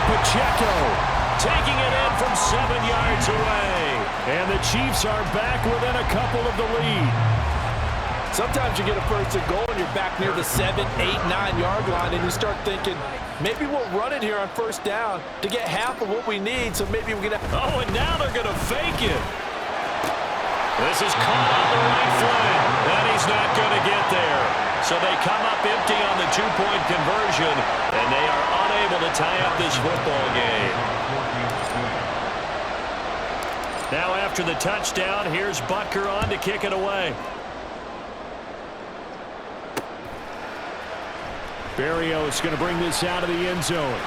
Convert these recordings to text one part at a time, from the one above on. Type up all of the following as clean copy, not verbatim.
Pacheco taking it in from 7 yards away. And the Chiefs are back within a couple of the lead. Sometimes you get a first and goal and you're back near the 7, 8, 9-yard line, and you start thinking, maybe we'll run it here on first down to get half of what we need, so maybe we can... Oh, and now they're going to fake it. This is caught on the right flank, and he's not going to get there. So they come up empty on the two-point conversion, and they are unable to tie up this football game. Now after the touchdown, here's Butker on to kick it away. Berrios going to bring this out of the end zone.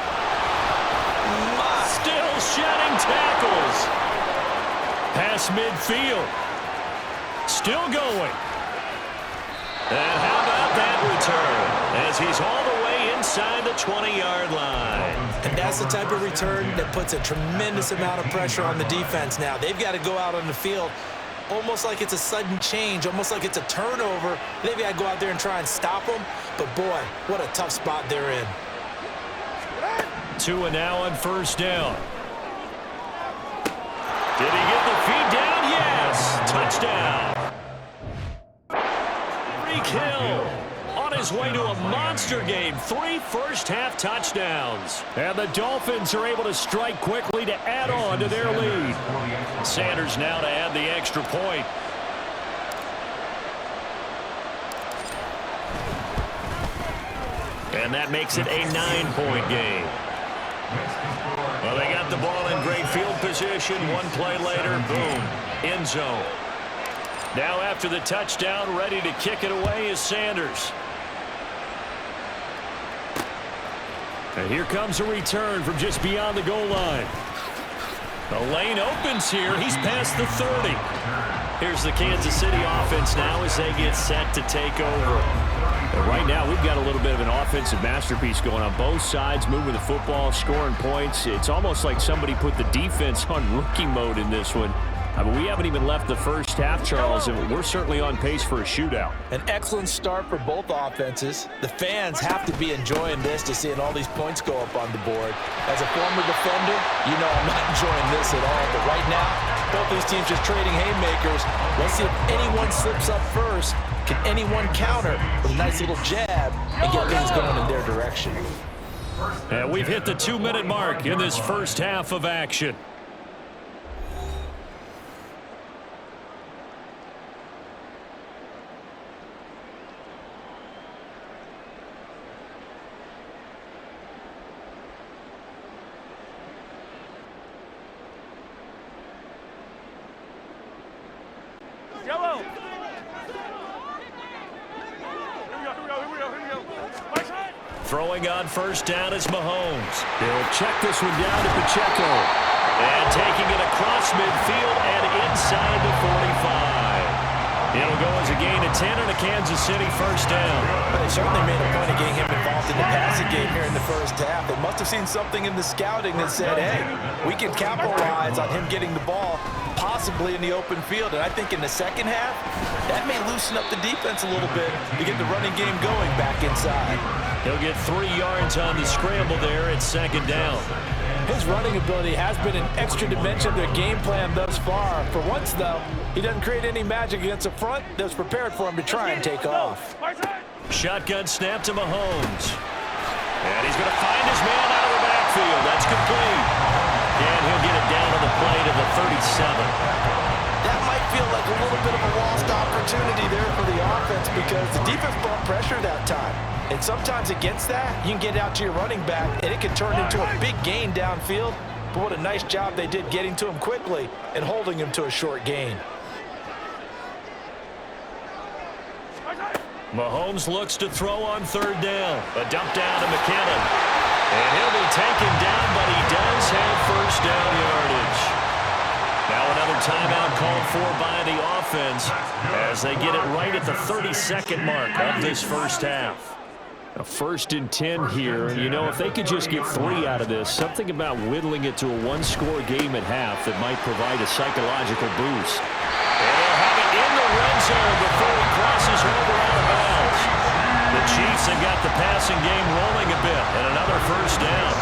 Still shedding tackles. Past midfield. Still going. And how about that return? As he's all the way inside the 20-yard line. And that's the type of return that puts a tremendous amount of pressure on the defense now. They've got to go out on the field almost like it's a sudden change, almost like it's a turnover. They've got to go out there and try and stop them. But, boy, what a tough spot they're in. Tua now on first down. Did he get the feed down? Yes. Touchdown. Tyreek Hill on his way to a monster game. 3 first-half touchdowns. And the Dolphins are able to strike quickly to add on to their lead. Sanders now to add the extra point. And that makes it a 9-point game. Well, they got the ball in great field position. One play later, boom, end zone. Now after the touchdown, ready to kick it away is Sanders. And here comes a return from just beyond the goal line. The lane opens here. He's past the 30. Here's the Kansas City offense now as they get set to take over. And right now, we've got a little bit of an offensive masterpiece going on both sides, moving the football, scoring points. It's almost like somebody put the defense on rookie mode in this one. I mean, we haven't even left the first half, Charles, and we're certainly on pace for a shootout. An excellent start for both offenses. The fans have to be enjoying this, to seeing all these points go up on the board. As a former defender, you know I'm not enjoying this at all. But right now, both these teams just trading haymakers. Let's see if anyone slips up first. Can anyone counter with a nice little jab and get things going in their direction? And we've hit the 2-minute mark in this first half of action. Yellow. Throwing on first down is Mahomes. He'll check this one down to Pacheco. And taking it across midfield and inside the 45. It'll go as a gain of 10 and a Kansas City first down. Well, they certainly made a point of getting him involved in the passing game here in the first half. They must have seen something in the scouting that said, hey, we can capitalize on him getting the ball possibly in the open field. And I think in the second half, that may loosen up the defense a little bit to get the running game going back inside. He'll get 3 yards on the scramble there at second down. His running ability has been an extra dimension of their game plan thus far. For once, though, he doesn't create any magic against the front that was prepared for him to try and take off. Shotgun snap to Mahomes. And he's going to find his man out of the backfield. That's complete. And he'll get it down to the play to the 37. That might feel like a little bit of a lost opportunity there for the offense because the defense brought pressure that time. And sometimes against that, you can get out to your running back, and it can turn into a big gain downfield. But what a nice job they did getting to him quickly and holding him to a short gain. Mahomes looks to throw on third down. A dump down to McKinnon. And he'll be taken down, but he does have first down yardage. Now another timeout called for by the offense as they get it right at the 32nd mark of this first half. A 1st and 10 here, and you know, if they could just get 3 out of this, something about whittling it to a one-score game at half that might provide a psychological boost. And they'll have it in the red zone before he crosses over out of bounds. The Chiefs have got the passing game rolling a bit, and another first down.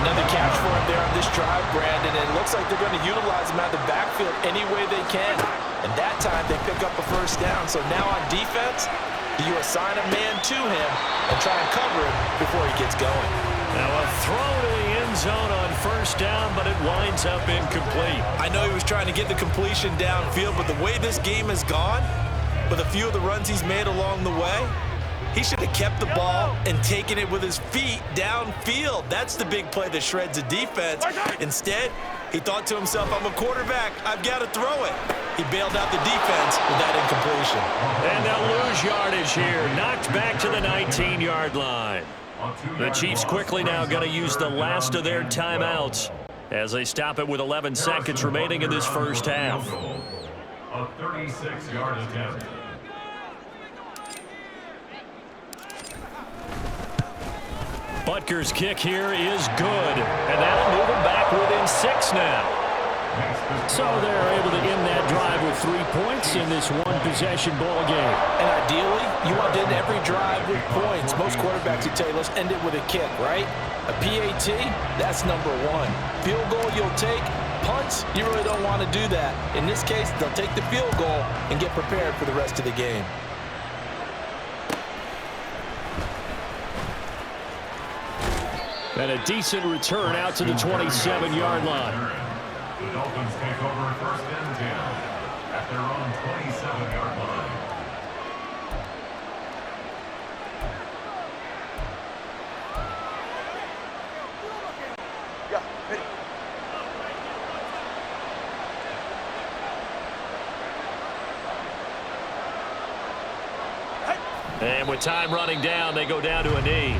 Another catch there on this drive, Brandon, and it looks like they're going to utilize him out of the backfield any way they can. And that time, they pick up a first down. So now on defense, do you assign a man to him and try and cover him before he gets going? Now a throw to the end zone on first down, but it winds up incomplete. I know he was trying to get the completion downfield, but the way this game has gone, with a few of the runs he's made along the way, he should have kept the ball and taken it with his feet downfield. That's the big play that shreds the defense. Instead, he thought to himself, I'm a quarterback, I've got to throw it. He bailed out the defense with that incompletion. And they'll lose yardage here, knocked back to the 19-yard line. The Chiefs quickly now going to use the last of their timeouts as they stop it with 11 seconds remaining in this first half. A 36-yard attempt. Butker's kick here is good, and that'll move them back within 6 now. So they're able to end that drive with 3 points in this one-possession ball game. And ideally, you want to end every drive with points. Most quarterbacks would tell you, let's end it with a kick, right? A PAT, that's number one. Field goal you'll take. Punts, you really don't want to do that. In this case, they'll take the field goal and get prepared for the rest of the game. And a decent return out to the 27-yard line. The Dolphins take over first and 10 at their own 27-yard line. And with time running down, they go down to a knee.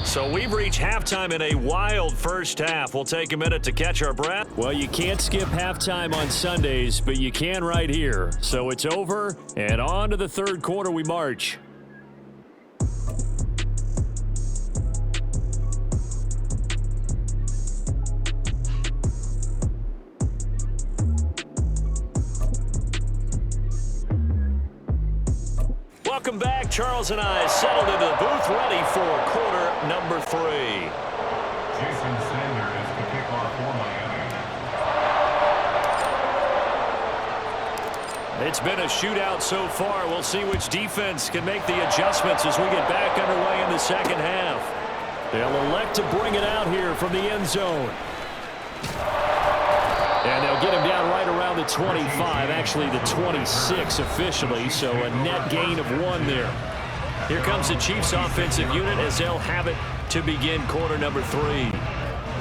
So we've reached halftime in a wild first half. We'll take a minute to catch our breath. Well, you can't skip halftime on Sundays, but you can right here. So it's over, and on to the third quarter we march. Welcome back. Charles and I settled into the booth, ready for quarter number 3. Jason Sanders to kick off for Miami. It's been a shootout so far. We'll see which defense can make the adjustments as we get back underway in the second half. They'll elect to bring it out here from the end zone. And they'll get him down right around the 25, actually the 26 officially, so a net gain of 1 there. Here comes the Chiefs offensive unit as they'll have it to begin quarter number 3.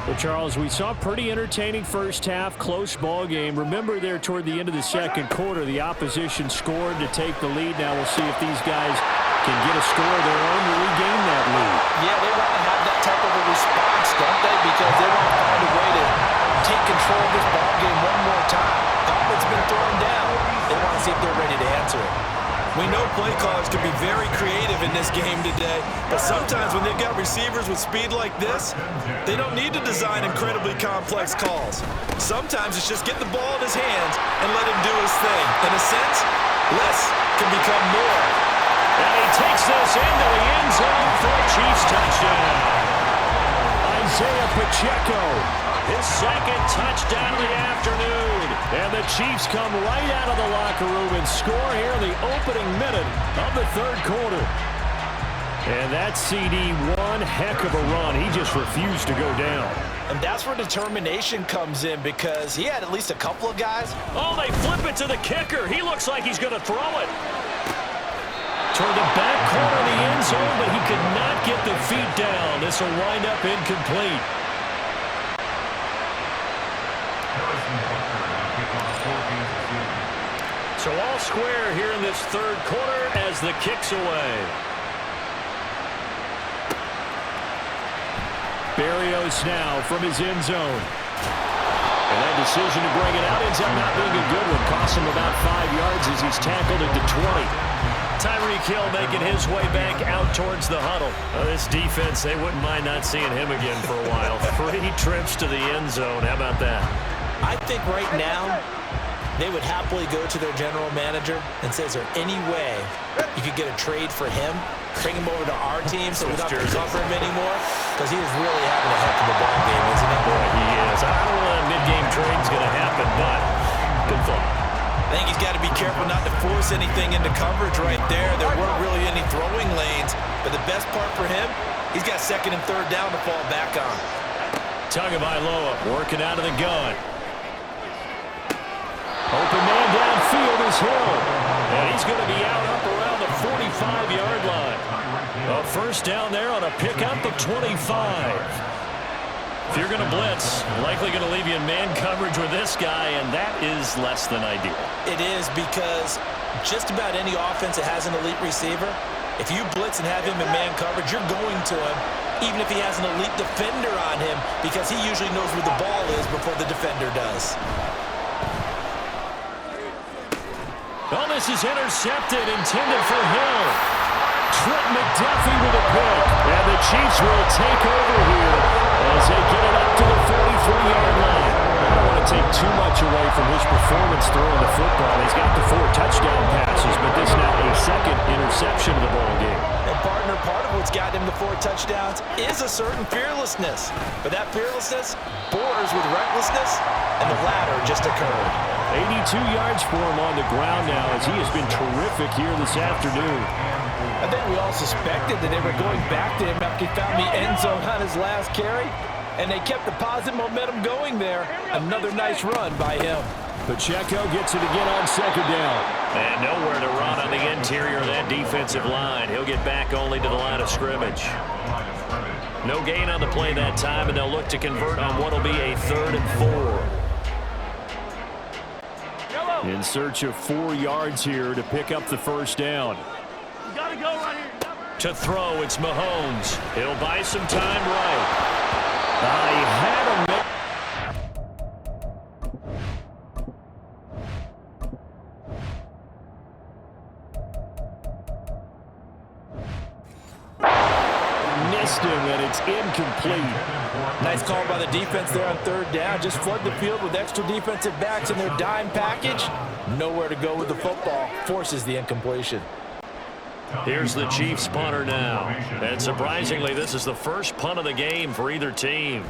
Well, Charles, we saw a pretty entertaining first half, close ball game. Remember there toward the end of the second quarter, the opposition scored to take the lead. Now we'll see if these guys can get a score of their own to regain that lead. Yeah, they want to have that type of a response, don't they? Because they want to find a way to take control of this ball game one more time. Gauntlet's been thrown down. They want to see if they're ready to answer it. We know play callers can be very creative in this game today, but sometimes when they've got receivers with speed like this, they don't need to design incredibly complex calls. Sometimes it's just get the ball in his hands and let him do his thing. In a sense, less can become more. And he takes this into the end zone for a Chiefs touchdown. Isaiah Pacheco, his second touchdown of the afternoon. And the Chiefs come right out of the locker room and score here in the opening minute of the third quarter. And that CD, one heck of a run. He just refused to go down. And that's where determination comes in, because he had at least a couple of guys. Oh, they flip it to the kicker. He looks like he's going to throw it. Toward the back corner of the end zone, but he could not get the feet down. This will wind up incomplete. So all square here in this third quarter as the kick's away. Berrios now from his end zone. And that decision to bring it out ends up not being a good one. Costs him about 5 yards as he's tackled at the 20. Tyreek Hill making his way back out towards the huddle. This defense, they wouldn't mind not seeing him again for a while. 3 trips to the end zone. How about that? I think right now they would happily go to their general manager and say, is there any way you could get a trade for him? Bring him over to our team so we don't have to cover him anymore? because he is really having a heck of a ball game, isn't he? Boy, he is. I don't know when a mid-game trade's going to happen, but good thought. I think he's got to be careful not to force anything into coverage right there. There weren't really any throwing lanes, but the best part for him, he's got second and third down to fall back on. Tagovailoa working out of the gun. Open man downfield is Hill. And he's going to be out up around the 45-yard line. A first down there on a pickup of 25. If you're going to blitz, likely going to leave you in man coverage with this guy, and that is less than ideal. It is, because just about any offense that has an elite receiver, if you blitz and have him in man coverage, you're going to him, even if he has an elite defender on him, because he usually knows where the ball is before the defender does. Oh, this is intercepted, intended for Hill. Trent McDuffie with a pick. And the Chiefs will take over here as they get it up to the 43-yard line. I don't want to take too much away from his performance throwing the football. He's got the 4 touchdown passes, but this now a second interception of the ball game. And partner, part of what's got him the 4 touchdowns is a certain fearlessness. But that fearlessness borders with recklessness, and the latter just occurred. 82 yards for him on the ground now as he has been terrific here this afternoon. I think we all suspected that they were going back to him after he found the end zone on his last carry, and they kept the positive momentum going there. Another nice run by him. Pacheco gets it again on second down. And nowhere to run on the interior of that defensive line. He'll get back only to the line of scrimmage. No gain on the play that time, and they'll look to convert on what will be a 3rd and 4. In search of 4 yards here to pick up the first down. You gotta go right here. To throw, it's Mahomes. He'll buy some time right. He had him. Missed him, and it's incomplete. Nice call by the defense there on 3rd down. Just flood the field with extra defensive backs in their dime package. Nowhere to go with the football. Forces the incompletion. Here's the Chiefs punter now. And surprisingly, this is the first punt of the game for either team.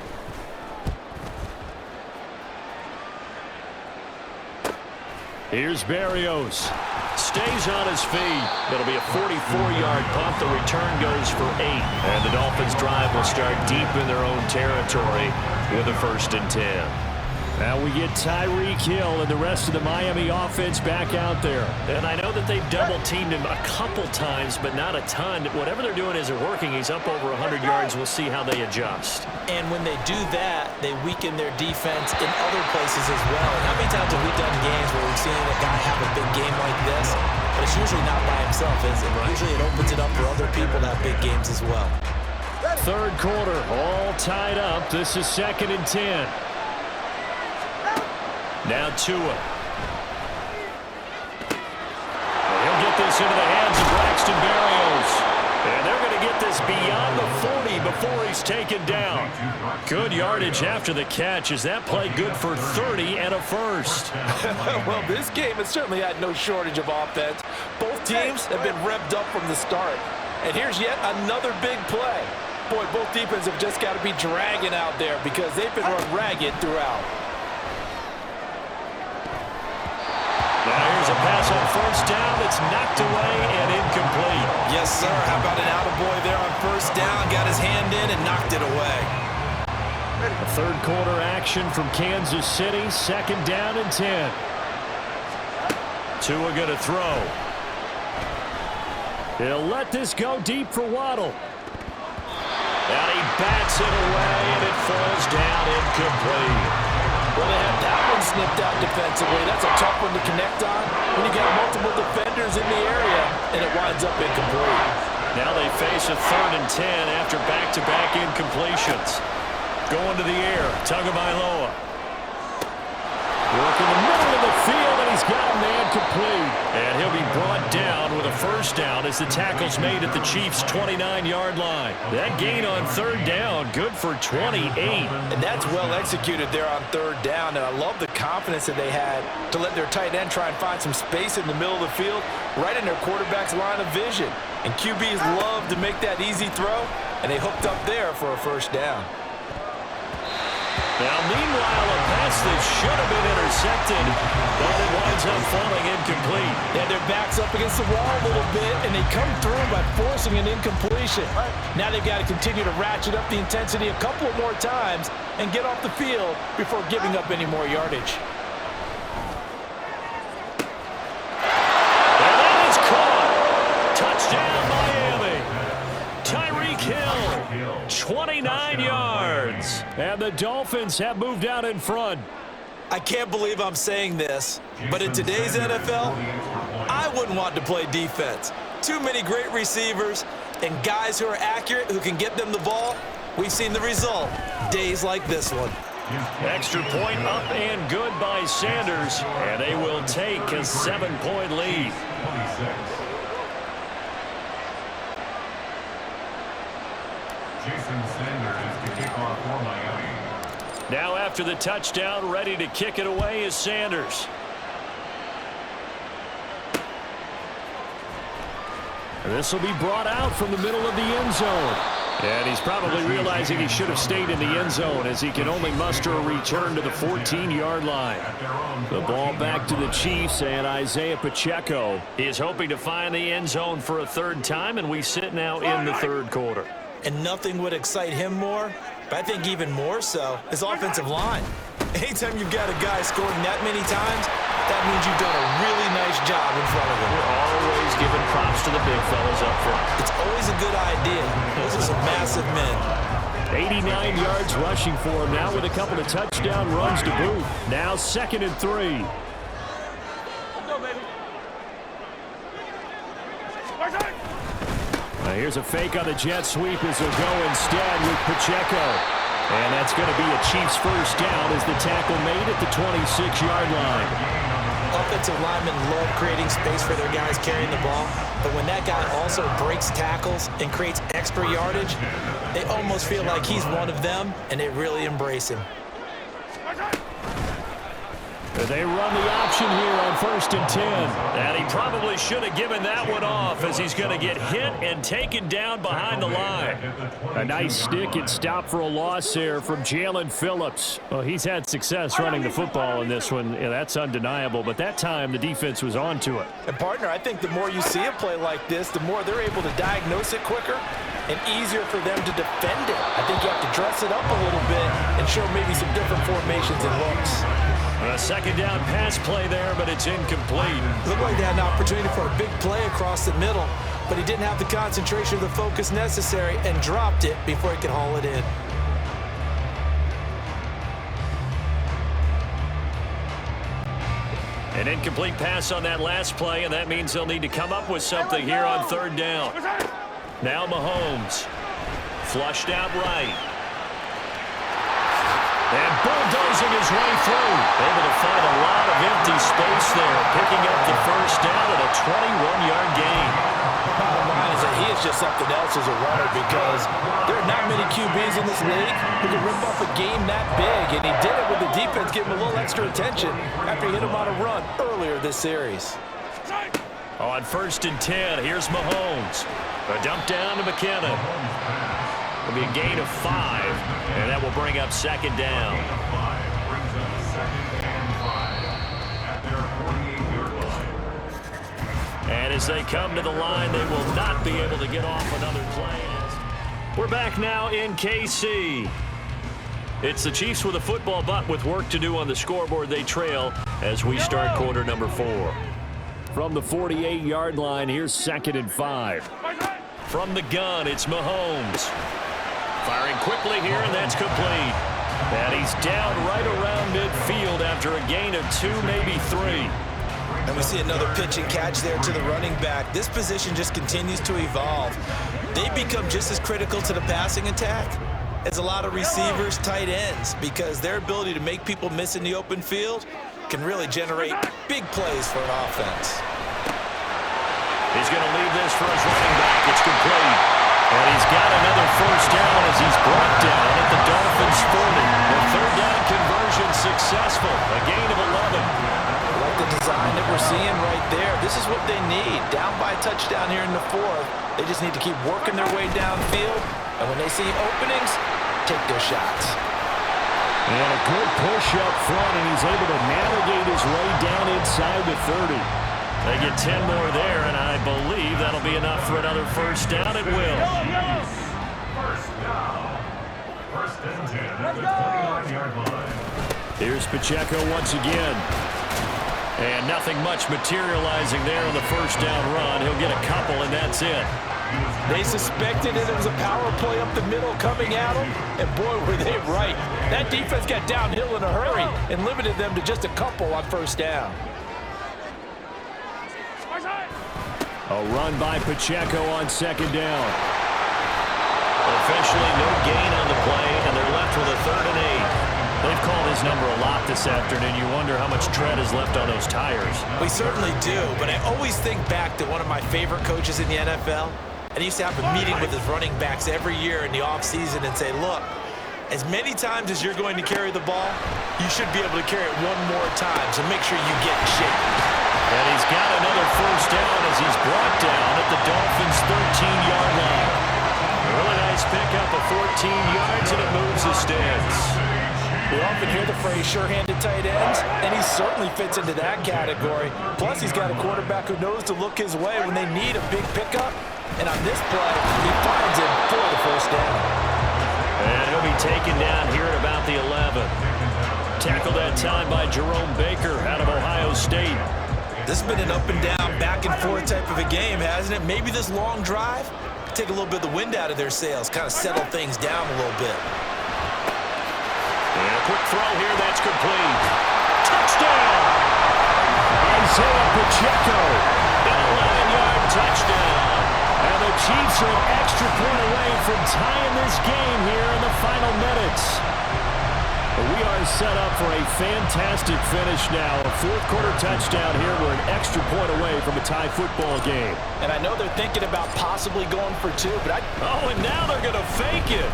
Here's Berrios. Stays on his feet. It'll be a 44-yard punt. The return goes for 8. And the Dolphins' drive will start deep in their own territory with a 1st and 10. Now we get Tyreek Hill and the rest of the Miami offense back out there. And I know that they've double-teamed him a couple times, but not a ton. Whatever they're doing isn't working. He's up over 100 yards. We'll see how they adjust. And when they do that, they weaken their defense in other places as well. How many times have we done games where we've seen a guy have a big game like this? But it's usually not by himself, is it? Right. Usually it opens it up for other people to have big games as well. 3rd quarter, all tied up. This is 2nd and 10. Now Tua. He'll get this into the hands of Braxton Berrios. And they're going to get this beyond the 40 before he's taken down. Good yardage after the catch. Is that play good for 30 and a 1st? Well, this game has certainly had no shortage of offense. Both teams have been revved up from the start. And here's yet another big play. Boy, both defenses have just got to be dragging out there because they've been run ragged throughout. Now here's a pass on 1st down. It's knocked away and incomplete. Yes, sir. How about an attaboy there on 1st down? Got his hand in and knocked it away. A 3rd quarter action from Kansas City. 2nd down and 10. Tua going to throw. He'll let this go deep for Waddle. And he bats it away, and it falls down incomplete. Well, they had that one snipped out defensively. That's a tough one to connect on when you got multiple defenders in the area, and it winds up incomplete. Now they face a 3rd and 10 after back-to-back incompletions. Going to the air, Tagovailoa. Working the middle of the field, and he's got a man complete. And he'll be brought down with a 1st down as the tackle's made at the Chiefs' 29-yard line. That gain on 3rd down, good for 28. And that's well executed there on 3rd down. And I love the confidence that they had to let their tight end try and find some space in the middle of the field, right in their quarterback's line of vision. And QBs love to make that easy throw. and they hooked up there for a first down. Now, meanwhile, a pass that should have been intercepted, but it winds up falling incomplete. Yeah, their back's up against the wall a little bit, and they come through by forcing an incompletion. Now they've got to continue to ratchet up the intensity a couple of more times and get off the field before giving up any more yardage. And that is caught. Touchdown, Miami. Tyreek Hill, 29 yards. And the Dolphins have moved out in front. I can't believe I'm saying this, but in today's NFL, I wouldn't want to play defense. Too many great receivers and guys who are accurate, who can get them the ball. We've seen the result, days like this one. Extra point up and good by Sanders, and they will take a 7-point lead. 26. Jason Sanders to kick off for Miami. Now after the touchdown, ready to kick it away is Sanders. This will be brought out from the middle of the end zone. And he's probably realizing he should have stayed in the end zone as he can only muster a return to the 14-yard line. The ball back to the Chiefs, and Isaiah Pacheco is hoping to find the end zone for a third time, and we sit now in the third quarter. And nothing would excite him more, but I think even more so, his offensive line. Anytime you've got a guy scoring that many times, that means you've done a really nice job in front of him. We're always giving props to the big fellas up front. It's always a good idea. Those are some massive men. 89 yards rushing for him now with a couple of touchdown runs to boot. Now 2nd and 3. Let's go, baby. Here's a fake on the jet sweep as they'll go instead with Pacheco. And that's going to be a Chiefs first down as the tackle made at the 26-yard line. Offensive linemen love creating space for their guys carrying the ball, but when that guy also breaks tackles and creates extra yardage, they almost feel like he's one of them, and they really embrace him. They run the option here on 1st and 10. And he probably should have given that one off as he's going to get hit and taken down behind the line. A nice stick and stop for a loss there from Jalen Phillips. Well, he's had success running the football in this one. Yeah, that's undeniable. But that time, the defense was on to it. And, partner, I think the more you see a play like this, the more they're able to diagnose it quicker and easier for them to defend it. I think you have to dress it up a little bit and show maybe some different formations and looks. A second down pass play there, but it's incomplete. Looked like they had an opportunity for a big play across the middle, but he didn't have the concentration or the focus necessary and dropped it before he could haul it in. An incomplete pass on that last play, and that means they'll need to come up with something here on 3rd down. Now Mahomes. Flushed out right. And bulldozing his way through. Able to find a lot of empty space there, picking up the first down at a 21-yard gain. Bottom line is that he is just something else as a runner because there are not many QBs in this league who can rip off a game that big, and he did it with the defense giving him a little extra attention after he hit him on a run earlier this series. On 1st and 10, here's Mahomes. A dump down to McKinnon. It'll be a gain of 5, and that will bring up 2nd down. Brings up 2nd and 5 at their 48-yard line. And as they come to the line, they will not be able to get off another play. We're back now in KC. It's the Chiefs with a football, but with work to do on the scoreboard, they trail as we start quarter number 4. From the 48-yard line, here's 2nd and 5. From the gun, it's Mahomes. Firing quickly here, and that's complete. And he's down right around midfield after a gain of 2, maybe 3. And we see another pitch and catch there to the running back. This position just continues to evolve. They become just as critical to the passing attack as a lot of receivers, tight ends, because their ability to make people miss in the open field can really generate big plays for an offense. He's going to leave this for his running back. It's complete. And he's got another first down as he's brought down at the Dolphins' 40. The 3rd down conversion successful. A gain of 11. Like the design that we're seeing right there. This is what they need. Down by a touchdown here in the 4th. They just need to keep working their way downfield, and when they see openings, take their shots. And a good push up front, and he's able to navigate his way down inside the 30. They get 10 more there, and I believe that'll be enough for another first down. It will. First down. First and 10 at the 29-yard line. Here's Pacheco once again. And nothing much materializing there on the first down run. He'll get a couple, and that's it. They suspected it was a power play up the middle coming at them, and boy, were they right. That defense got downhill in a hurry and limited them to just a couple on first down. A run by Pacheco on second down. Officially no gain on the play, and they're left with a 3rd and 8. They've called his number a lot this afternoon. You wonder how much tread is left on those tires. We certainly do, but I always think back to one of my favorite coaches in the NFL, and he used to have a meeting with his running backs every year in the offseason and say, look, as many times as you're going to carry the ball, you should be able to carry it one more time, so make sure you get in shape. And he's got another first down as he's brought down at the Dolphins' 13-yard line. A really nice pickup of 14 yards, and it moves the sticks. We often hear the phrase sure-handed tight ends, and he certainly fits into that category. Plus, he's got a quarterback who knows to look his way when they need a big pickup. And on this play, he finds him for the first down. And he'll be taken down here at about the 11. Tackled that time by Jerome Baker out of Ohio State. This has been an up-and-down, back-and-forth type of a game, hasn't it? Maybe this long drive take a little bit of the wind out of their sails, kind of settle things down a little bit. And a quick throw here, that's complete. Touchdown! Isaiah Pacheco, an 11-yard touchdown. And the Chiefs are an extra point away from tying this game here in the final minutes. We are set up for a fantastic finish now. A fourth-quarter touchdown here. We're an extra point away from a tie football game. And I know they're thinking about possibly going for 2, but Oh, and now they're going to fake it.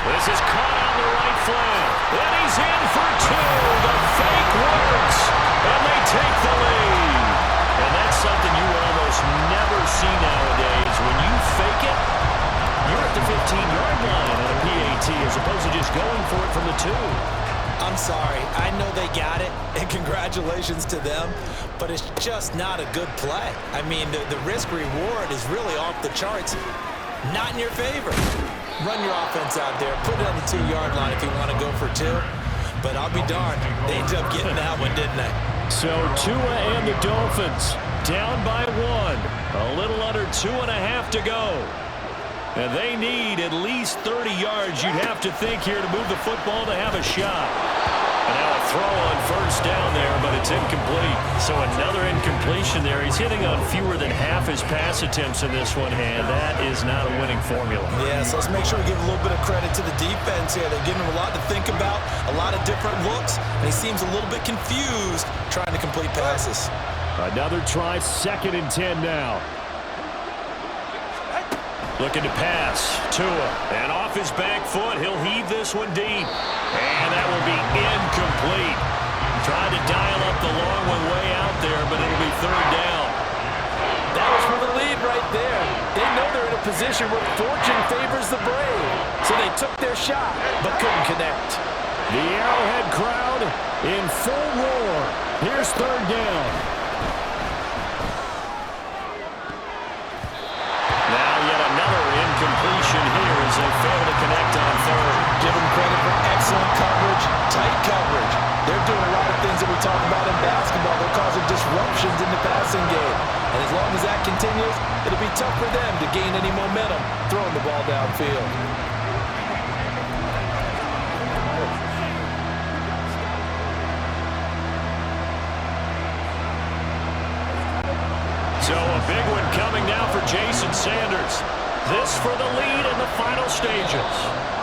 This is caught on the right flank. And he's in for 2. The fake works. And they take the lead. And that's something you almost never see nowadays. When you fake it, you're at the 15-yard line on a PAT as opposed to just going for it from the 2. I'm sorry. I know they got it, and congratulations to them, but it's just not a good play. I mean, the risk-reward is really off the charts. Not in your favor. Run your offense out there. Put it on the 2-yard line if you want to go for 2. But I'll be darned. They ended up getting that one, didn't they? So Tua and the Dolphins down by 1. A little under 2.5 to go. And they need at least 30 yards, you'd have to think, here to move the football to have a shot. And now a throw on first down there, but it's incomplete. So another incompletion there. He's hitting on fewer than half his pass attempts in this one, and that is not a winning formula. Yeah, so let's make sure we give a little bit of credit to the defense here. They're giving him a lot to think about, a lot of different looks, and he seems a little bit confused trying to complete passes. Another try, 2nd and 10 now. Looking to pass. Tua. And off his back foot, he'll heave this one deep. And that will be incomplete. Tried to dial up the long one way out there, but it'll be 3rd down. That was for the lead right there. They know they're in a position where fortune favors the brave. So they took their shot, but couldn't connect. The Arrowhead crowd in full roar. Here's 3rd down. Completion here as they fail to connect on 3rd. Give them credit for excellent coverage, tight coverage. They're doing a lot of things that we talk about in basketball. They're causing disruptions in the passing game. And as long as that continues, it'll be tough for them to gain any momentum throwing the ball downfield. So a big one coming now for Jason Sanders. This for the lead in the final stages.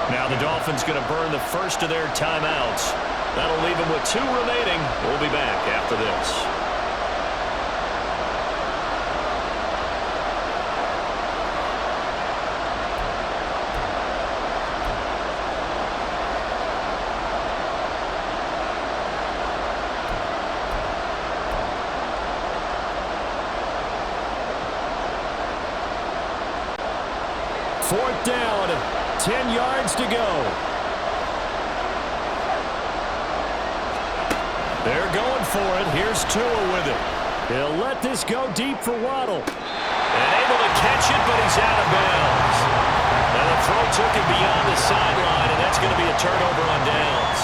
Now the Dolphins going to burn the first of their timeouts. That'll leave them with 2 remaining. We'll be back after this. 4th down. 10 yards to go. They're going for it. Here's Tua with it. He'll let this go deep for Waddle. And able to catch it, but he's out of bounds. Now the throw took him beyond the sideline, and that's going to be a turnover on downs.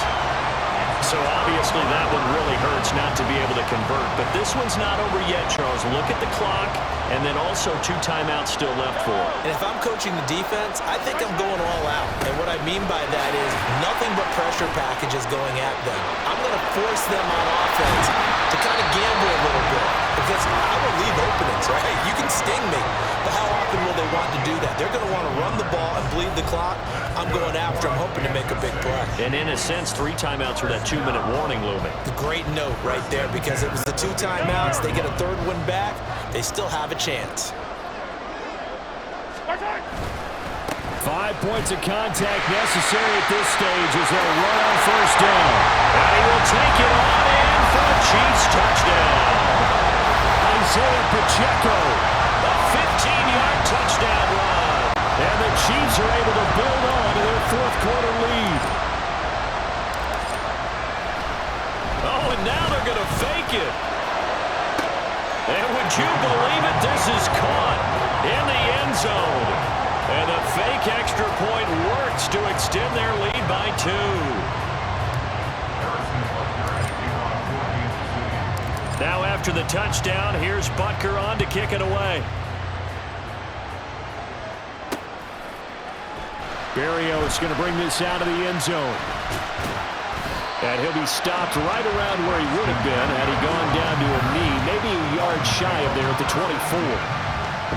So obviously that one really hurts not to be able to convert. But this one's not over yet, Charles. Look at the clock, and then also 2 timeouts still left for him. And if I'm coaching the defense, I think I'm going all out. And what I mean by that is nothing but pressure packages going at them. I'm going to force them on offense to kind of gamble a little bit. Because I will leave openings, right? You can sting me. But how often will they want to do that? They're going to want to run the ball and bleed the clock. I'm going after them, hoping to make a big play. And in a sense, 3 timeouts with that 2-minute warning looming. Great note right there, because it was the 2 timeouts. They get a 3rd one back. They still have a chance. 5 points of contact necessary at this stage as they'll run on 1st down. And he will take it on in for the Chiefs touchdown. Isaiah Pacheco, a 15-yard touchdown run. And the Chiefs are able to build on to their 4th quarter lead. Oh, and now they're going to fake it. And would you believe it? This is caught in the end zone. And the fake extra point works to extend their lead by 2. Now after the touchdown, here's Butker on to kick it away. Berrios going to bring this out of the end zone. And he'll be stopped right around where he would have been had he gone down to a knee, maybe a yard shy of there at the 24.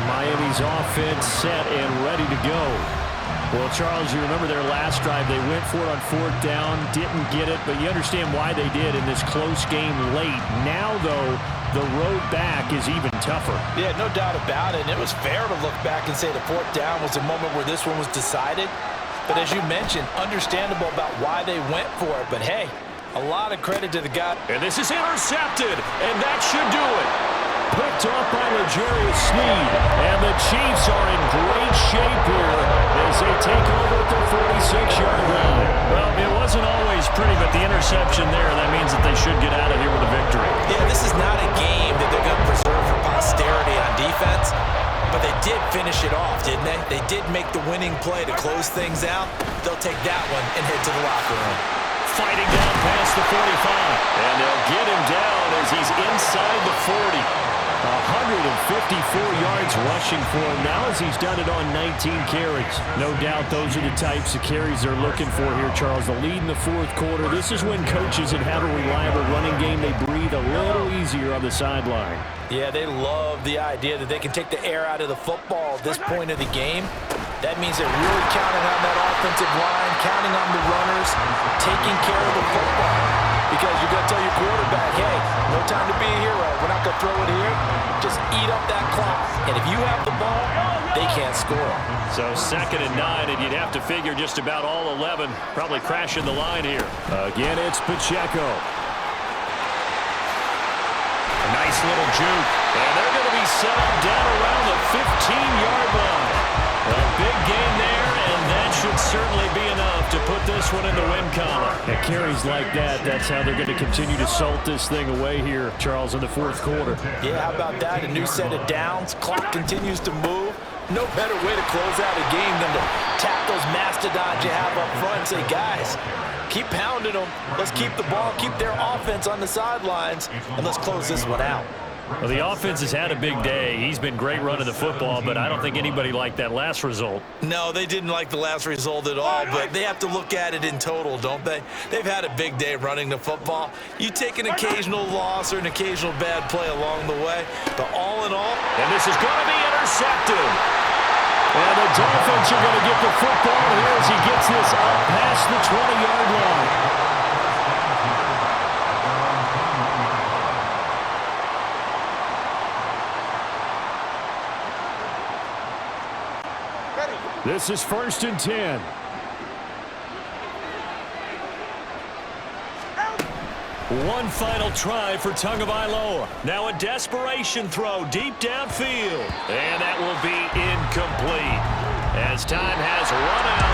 Miami's offense set and ready to go. Well, Charles, you remember their last drive. They went for it on 4th down, didn't get it, but you understand why they did in this close game late. Now, though, the road back is even tougher. Yeah, no doubt about it. And it was fair to look back and say the 4th down was a moment where this one was decided. But as you mentioned, understandable about why they went for it. But, hey, a lot of credit to the guy. And this is intercepted, and that should do it. Picked off by L'Jarius Sneed. And the Chiefs are in great shape here as they take over at the 46-yard line. Well, it wasn't always pretty, but the interception there, that means that they should get out of here with a victory. Yeah, this is not a game that they're going to preserve for posterity on defense. But they did finish it off, didn't they? They did make the winning play to close things out. They'll take that one and head to the locker room. Fighting down past the 45. And they'll get him down as he's inside the 40. 154 yards rushing for him now as he's done it on 19 carries. No doubt those are the types of carries they're looking for here, Charles. The lead in the 4th quarter. This is when coaches that have a reliable running game, they breathe a little easier on the sideline. Yeah, they love the idea that they can take the air out of the football at this point of the game. That means they're really counting on that offensive line, counting on the runners, taking care of the football. Because you're going to tell your quarterback, hey, no time to be a hero. We're not going to throw it here. Just eat up that clock. And if you have the ball, they can't score. So 2nd and 9, and you'd have to figure just about all 11 probably crashing the line here. Again, it's Pacheco. A nice little juke. And they're going to be settled down around the 15-yard line. A big gain there, and that should certainly be enough to put this one in the win column. And carries like that, that's how they're going to continue to salt this thing away here, Charles, in the 4th quarter. Yeah, how about that? A new set of downs. Clock continues to move. No better way to close out a game than to tap those mastodons you have up front and say, guys, keep pounding them. Let's keep the ball, keep their offense on the sidelines, and let's close this one out. Well, the offense has had a big day. He's been great running the football, but I don't think anybody liked that last result. No, they didn't like the last result at all, but they have to look at it in total, don't they? They've had a big day running the football. You take an occasional loss or an occasional bad play along the way, but all in all... And this is going to be intercepted. And the Dolphins are going to get the football here as he gets this up past the 20-yard line. This is 1st and 10. One final try for Tagovailoa. Now a desperation throw deep downfield. And that will be incomplete. As time has run out.